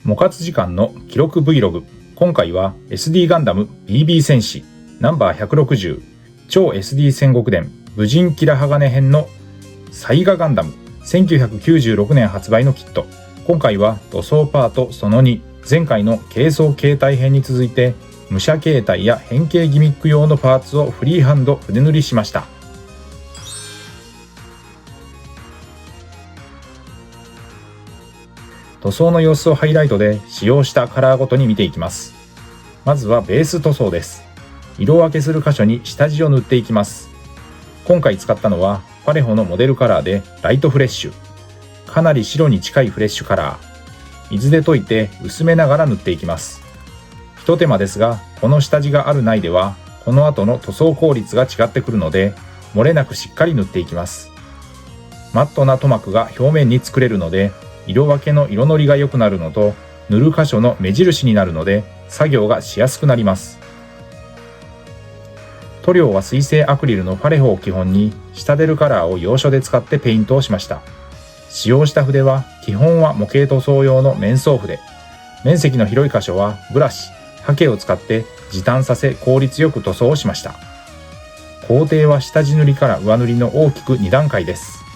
モカツ時間の記録 Vlog。今回は SD ガンダム BB 戦士ナンバー160超 SD 戦国伝武人キラ鋼編のサイガガンダム1996年発売のキット。今回は塗装パートその2、前回の軽装形態編に続いて武者形態や変形ギミック用のパーツをフリーハンド筆塗りしました。塗装の様子をハイライトで使用したカラーごとに見ていきます。まずはベース塗装です。色分けする箇所に下地を塗っていきます。今回使ったのはパレホのモデルカラーでライトフレッシュ。かなり白に近いフレッシュカラー。水で溶いて薄めながら塗っていきます。ひと手間ですが、この下地があるないではこの後の塗装効率が違ってくるので、漏れなくしっかり塗っていきます。マットな塗膜が表面に作れるので、色分けの色のりが良くなるのと、塗る箇所の目印になるので作業がしやすくなります。塗料は水性アクリルのパレホを基本に下出るカラーを要所で使ってペイントをしました。使用した筆は基本は模型塗装用の面相筆。面積の広い箇所はブラシ、ハケを使って時短させ効率よく塗装をしました。工程は下地塗りから上塗りの大きく2段階です。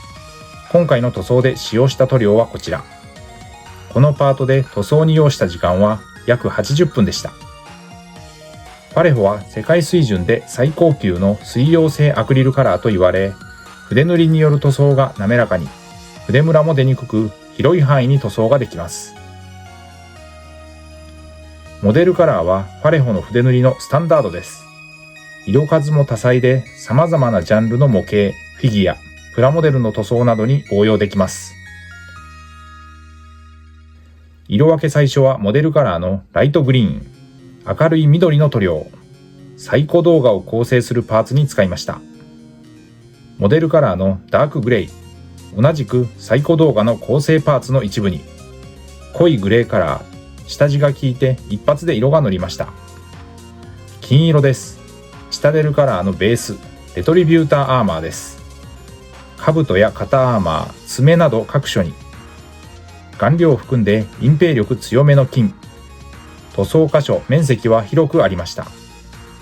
今回の塗装で使用した塗料はこちら。このパートで塗装に要した時間は約80分でした。パレホは世界水準で最高級の水溶性アクリルカラーと言われ、筆塗りによる塗装が滑らかに、筆ムラも出にくく、広い範囲に塗装ができます。モデルカラーはパレホの筆塗りのスタンダードです。色数も多彩で様々なジャンルの模型、フィギュア、プラモデルの塗装などに応用できます。色分け最初はモデルカラーのライトグリーン、明るい緑の塗料、サイコ動画を構成するパーツに使いました。モデルカラーのダークグレイ、同じくサイコ動画の構成パーツの一部に、濃いグレーカラー、下地が効いて一発で色が乗りました。金色です。下出るカラーのベース、レトリビューターアーマーです。兜や肩アーマー、爪など各所に。顔料を含んで隠蔽力強めの金。塗装箇所、面積は広くありました。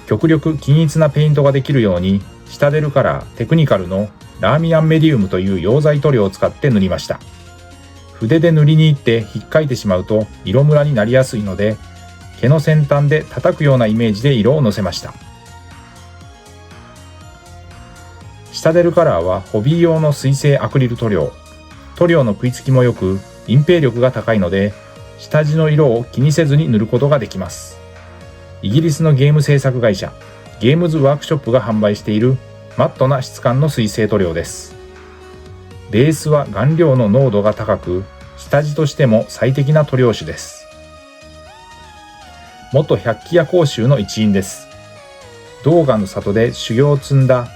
極力均一なペイントができるように、下出るカラーテクニカルのラーミアンメディウムという溶剤塗料を使って塗りました。筆で塗りに行って引っかいてしまうと色ムラになりやすいので、毛の先端で叩くようなイメージで色をのせました。下出るカラーはホビー用の水性アクリル塗料。塗料の食いつきも良く、隠蔽力が高いので、下地の色を気にせずに塗ることができます。イギリスのゲーム制作会社、ゲームズワークショップが販売しているマットな質感の水性塗料です。ベースは顔料の濃度が高く、下地としても最適な塗料種です。元百鬼夜行衆の一員です。動画の里で修行を積んだ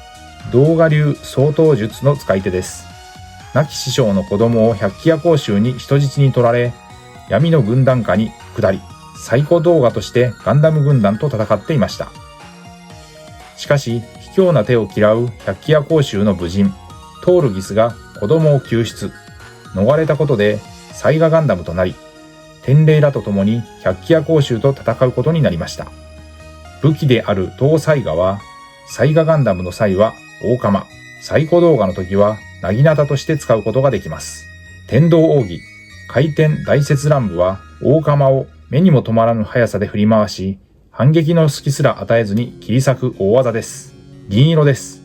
動画流相当術の使い手です。亡き師匠の子供を百鬼夜行衆に人質に取られ、闇の軍団下に下り、最高動画としてガンダム軍団と戦っていました。しかし、卑怯な手を嫌う百鬼夜行衆の武人、トールギスが子供を救出、逃れたことでサイガガンダムとなり、天霊らと共に百鬼夜行衆と戦うことになりました。武器であるトーサイガは、サイガガンダムの際は大釜、最高動画の時はなぎなたとして使うことができます。天道奥義、回転大切乱舞は大釜を目にも止まらぬ速さで振り回し、反撃の隙すら与えずに切り裂く大技です。銀色です。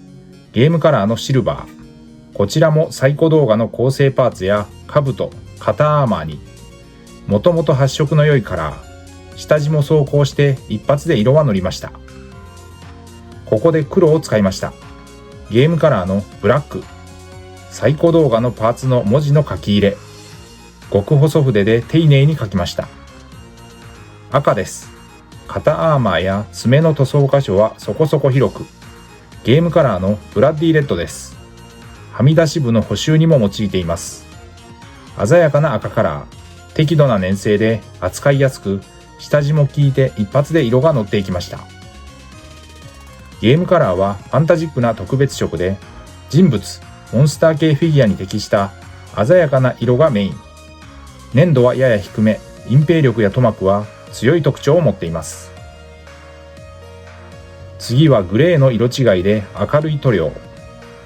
ゲームカラーのシルバー。こちらもサイコ動画の構成パーツや兜、肩アーマーに、もともと発色の良いカラー、下地も装甲して一発で色は乗りました。ここで黒を使いました。ゲームカラーのブラック、サイコ動画のパーツの文字の書き入れ、極細筆で丁寧に書きました。赤です。肩アーマーや爪の塗装箇所はそこそこ広く、ゲームカラーのブラッディレッドです。はみ出し部の補修にも用いています。鮮やかな赤カラー、適度な粘性で扱いやすく、下地も効いて一発で色が乗っていきました。ゲームカラーはファンタジックな特別色で、人物、モンスター系フィギュアに適した鮮やかな色がメイン。粘度はやや低め、隠蔽力や塗膜は強い特徴を持っています。次はグレーの色違いで明るい塗料。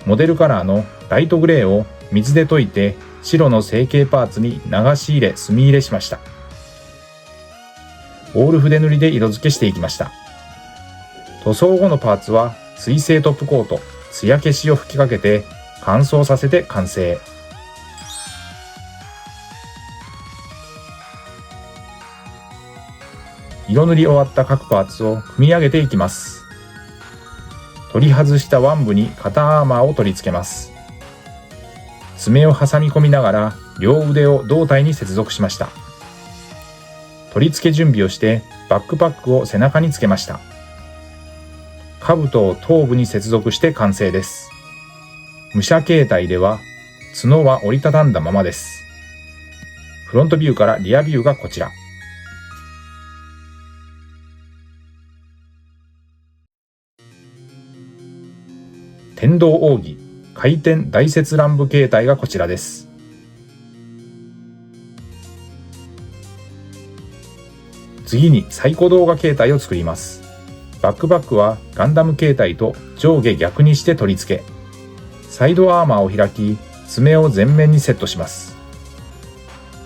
モデルカラーのライトグレーを水で溶いて白の成形パーツに流し入れ墨入れしました。オール筆塗りで色付けしていきました。塗装後のパーツは水性トップコート、艶消しを吹きかけて乾燥させて完成。色塗り終わった各パーツを組み上げていきます。取り外した腕部に肩アーマーを取り付けます。爪を挟み込みながら両腕を胴体に接続しました。取り付け準備をしてバックパックを背中につけました。兜を頭部に接続して完成です。武者形態では角は折りたたんだままです。フロントビューからリアビューがこちら。天道奥義回転大切乱舞形態がこちらです。次にサイコ動画形態を作ります。バックパックはガンダム形態と上下逆にして取り付け、サイドアーマーを開き、爪を前面にセットします。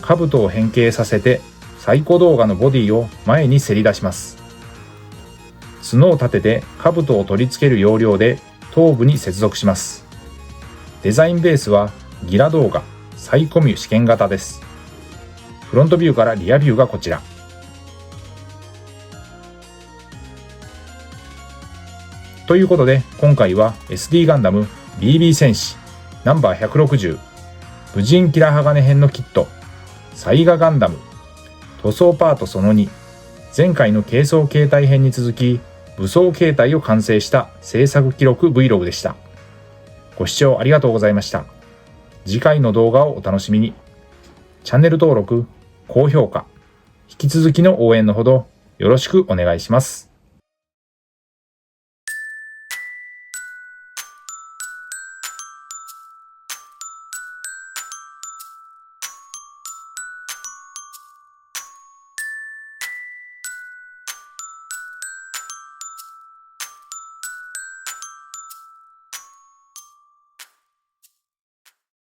兜を変形させてサイコ動画のボディを前にせり出します。角を立てて兜を取り付ける要領で頭部に接続します。デザインベースはギラ動画サイコミュ試験型です。フロントビューからリアビューがこちら。ということで今回は SD ガンダム BB 戦士ナンバー160武人キラ鋼編のキットサイガガンダム塗装パートその2、前回の軽装形態編に続き武装形態を完成した制作記録 Vlog でした。ご視聴ありがとうございました。次回の動画をお楽しみに。チャンネル登録、高評価、引き続きの応援のほどよろしくお願いします。